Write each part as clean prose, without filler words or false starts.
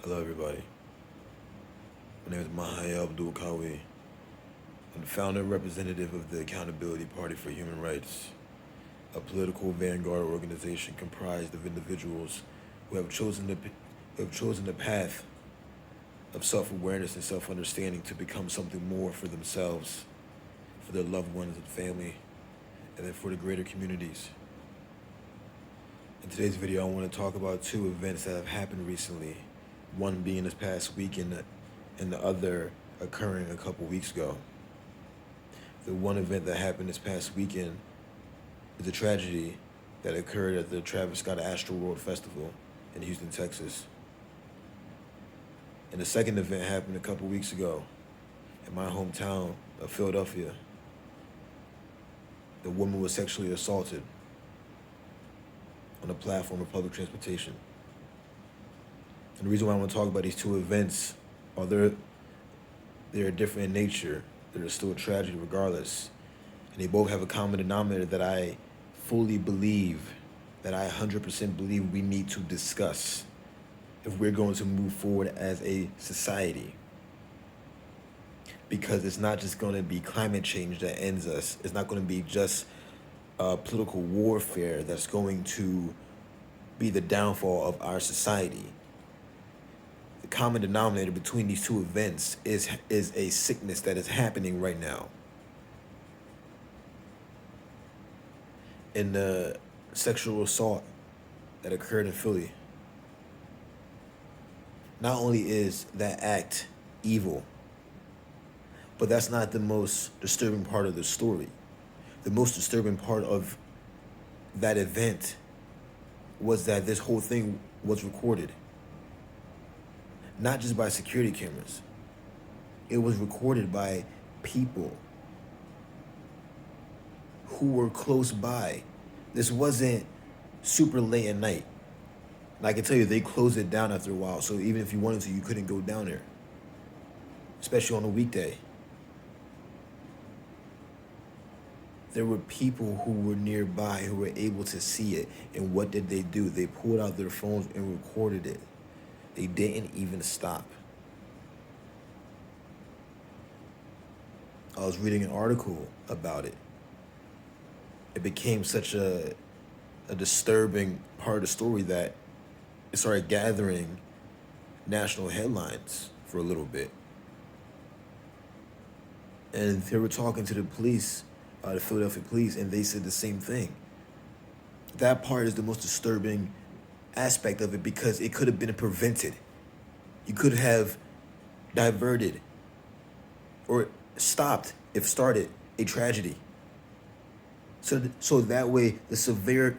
Hello, everybody. My name is Mahael Abdul-Qawi. I'm the founder and representative of the Accountability Party for Human Rights, a political vanguard organization comprised of individuals who have chosen the path of self-awareness and self-understanding to become something more for themselves, for their loved ones and family, and then for the greater communities. In today's video, I want to talk about two events that have happened recently, one being this past weekend and the other occurring a couple weeks ago. The one event that happened this past weekend is a tragedy that occurred at the Travis Scott Astroworld Festival in Houston, Texas. And the second event happened a couple weeks ago in my hometown of Philadelphia. The woman was sexually assaulted on a platform of public transportation. And the reason why I want to talk about these two events are they're different in nature. They're still a tragedy regardless. And they both have a common denominator that I fully believe, that I 100% believe we need to discuss if we're going to move forward as a society. Because it's not just going to be climate change that ends us. It's not going to be just political warfare that's going to be the downfall of our society. The common denominator between these two events is a sickness that is happening right now. In the sexual assault that occurred in Philly, not only is that act evil, but that's not the most disturbing part of the story. The most disturbing part of that event was that this whole thing was recorded. Not just by security cameras. It was recorded by people who were close by. This wasn't super late at night. And I can tell you, they closed it down after a while. So even if you wanted to, you couldn't go down there, especially on a weekday. There were people who were nearby who were able to see it. And what did they do? They pulled out their phones and recorded it. They didn't even stop. I was reading an article about it. It became such a disturbing part of the story that it started gathering national headlines for a little bit. And they were talking to the police, the Philadelphia police, and they said the same thing. That part is the most disturbing aspect of it because it could have been prevented. You could have diverted or stopped, if started, a tragedy. So that way the severity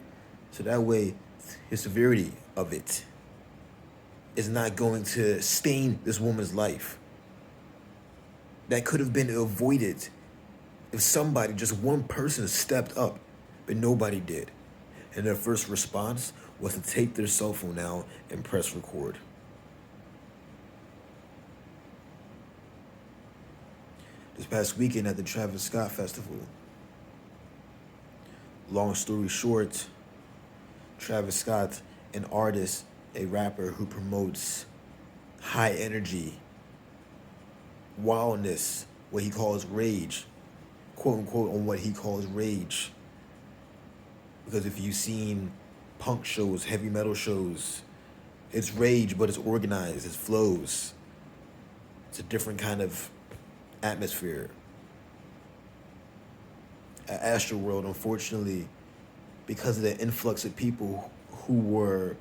of it is not going to stain this woman's life. That could have been avoided if somebody, just one person, stepped up, but nobody did. And their first response was to take their cell phone out and press record. This past weekend at the Travis Scott Festival, long story short, Travis Scott, an artist, a rapper who promotes high energy, wildness, what he calls rage, quote unquote, on what he calls rage. Because if you've seen punk shows, heavy metal shows, it's rage, but it's organized, it flows. It's a different kind of atmosphere. At Astroworld, unfortunately, because of the influx of people who were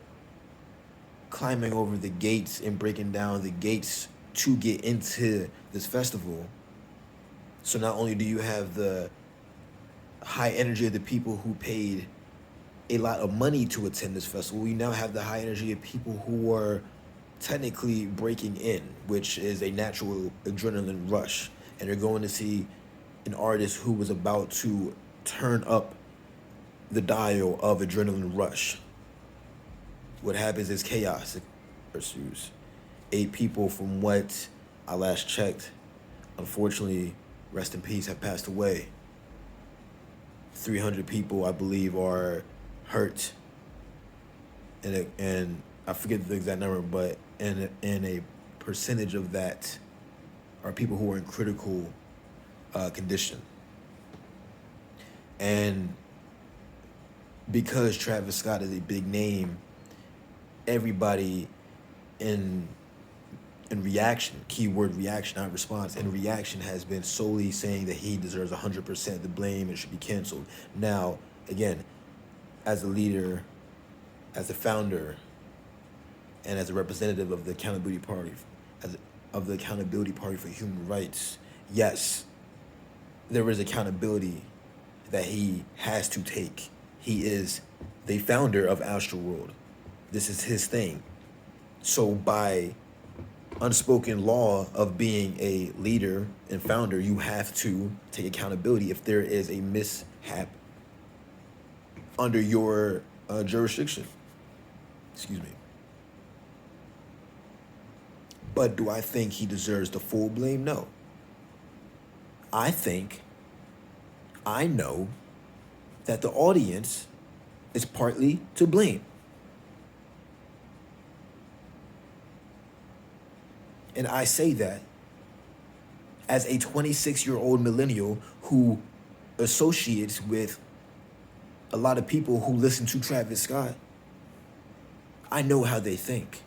climbing over the gates and breaking down the gates to get into this festival, so not only do you have the high energy of the people who paid a lot of money to attend this festival, you now have the high energy of people who are technically breaking in, which is a natural adrenaline rush. And they're going to see an artist who was about to turn up the dial of adrenaline rush. What happens is chaos pursues. 8 people, from what I last checked, unfortunately, rest in peace, have passed away. 300 people, I believe, are hurt. And I forget the exact number, but in a percentage of that are people who are in critical condition. And because Travis Scott is a big name, everybody in reaction, keyword reaction, not response, in reaction has been solely saying that he deserves 100% the blame and should be canceled. Now, again, as a leader, as a founder, and as a representative of the Accountability Party, of the Accountability Party for Human Rights, yes, there is accountability that he has to take. He is the founder of Astroworld. This is his thing. So by unspoken law of being a leader and founder, you have to take accountability if there is a mishap under your jurisdiction. Excuse me. But do I think he deserves the full blame? No. I know that the audience is partly to blame. And I say that as a 26-year-old millennial who associates with a lot of people who listen to Travis Scott. I know how they think.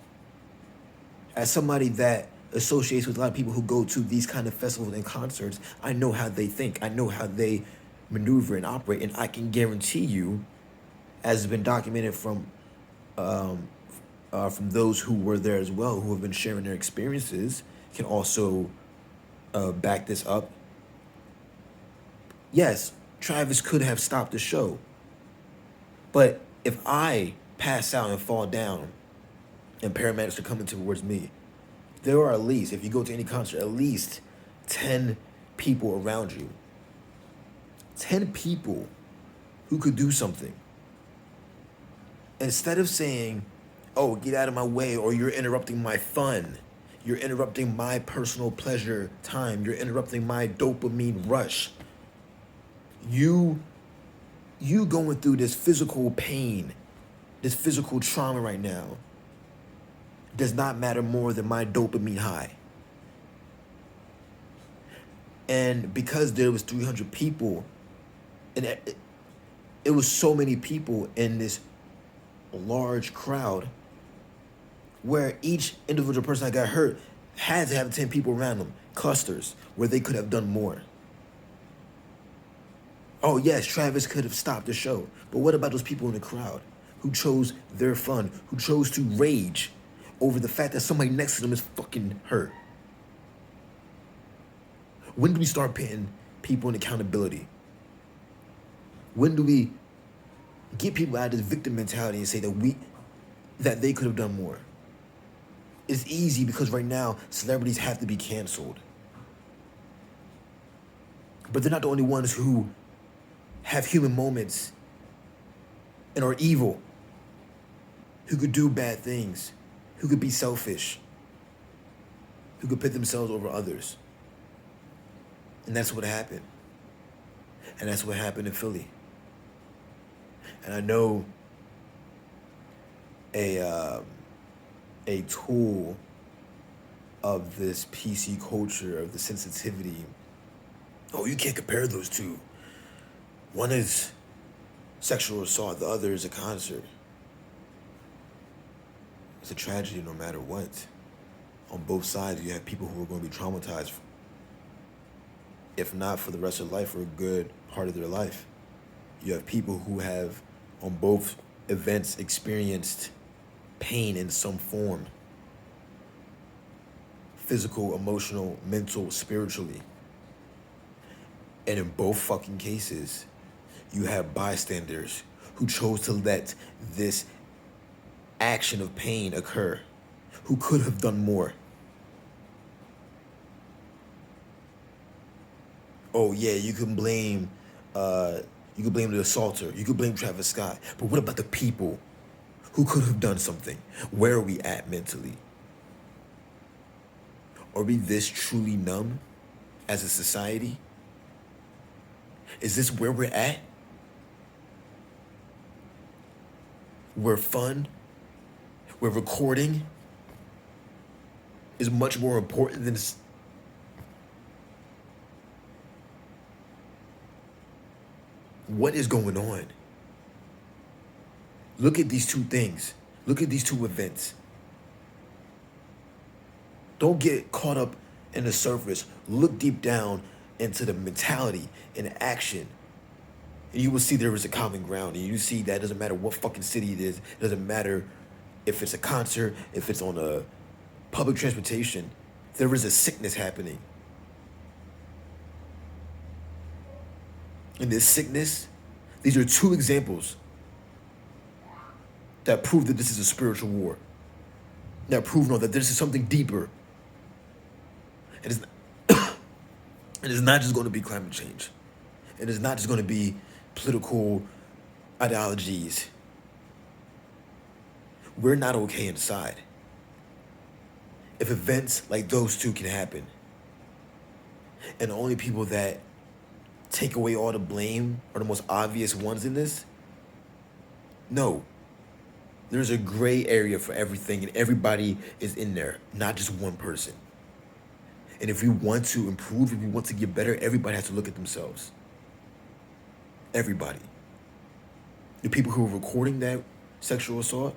As somebody that associates with a lot of people who go to these kind of festivals and concerts, I know how they think. I know how they maneuver and operate, and I can guarantee you, as has been documented from those who were there as well, who have been sharing their experiences, can also back this up. Yes, Travis could have stopped the show, but if I pass out and fall down, and paramedics are coming towards me, there are at least, if you go to any concert, at least 10 people around you. 10 people who could do something. Instead of saying, oh, get out of my way, or you're interrupting my fun, you're interrupting my personal pleasure time, you're interrupting my dopamine rush. You going through this physical pain, this physical trauma right now, does not matter more than my dopamine high. And because there was 300 people, and it was so many people in this large crowd, where each individual person that got hurt had to have 10 people around them, clusters, where they could have done more. Oh yes, Travis could have stopped the show, but what about those people in the crowd who chose their fun, who chose to rage over the fact that somebody next to them is fucking hurt? When do we start putting people in accountability? When do we get people out of this victim mentality and say that they could have done more? It's easy because right now celebrities have to be canceled. But they're not the only ones who have human moments and are evil, who could do bad things, who could be selfish, who could put themselves over others. And that's what happened. And that's what happened in Philly. And I know a tool of this PC culture, of the sensitivity. Oh, you can't compare those two. One is sexual assault, the other is a concert. It's a tragedy no matter what. On both sides, you have people who are going to be traumatized, if not for the rest of their life, for a good part of their life. You have people who have, on both events, experienced pain in some form. Physical, emotional, mental, spiritually. And in both fucking cases, you have bystanders who chose to let this action of pain occur, who could have done more. Oh yeah, you can blame the assaulter, you could blame Travis Scott, but what about the people who could have done something? Where are we at mentally? Are we this truly numb as a society? Is this where we're at? Where where recording is much more important than what is going on. Look at these two things. Look at these two events. Don't get caught up in the surface. Look deep down into the mentality and action. And you will see there is a common ground. And you see that it doesn't matter what fucking city it is. It doesn't matter if it's a concert, if it's on a public transportation. There is a sickness happening. And this sickness, these are two examples that prove that this is a spiritual war. That prove that this is something deeper. It is not just going to be climate change. It is not just going to be political ideologies. We're not okay inside. If events like those two can happen, and the only people that take away all the blame are the most obvious ones in this, no. There's a gray area for everything, and everybody is in there, not just one person. And if we want to improve, if we want to get better, everybody has to look at themselves. Everybody. The people who are recording that sexual assault,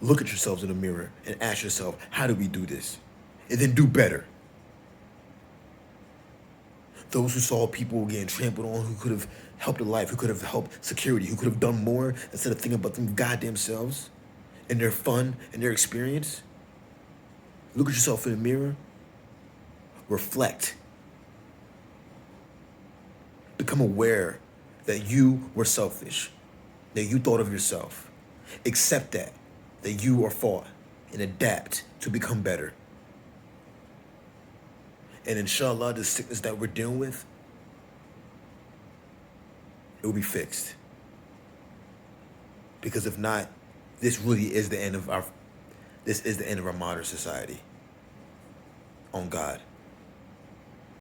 look at yourselves in the mirror and ask yourself, how do we do this? And then do better. Those who saw people getting trampled on, who could have helped a life, who could have helped security, who could have done more instead of thinking about them goddamn selves and their fun and their experience. Look at yourself in the mirror. Reflect. Become aware that you were selfish, that you thought of yourself. Accept that you are fault, and adapt to become better. And inshallah, the sickness that we're dealing with, it will be fixed. Because if not, this really is the end of our modern society. On God.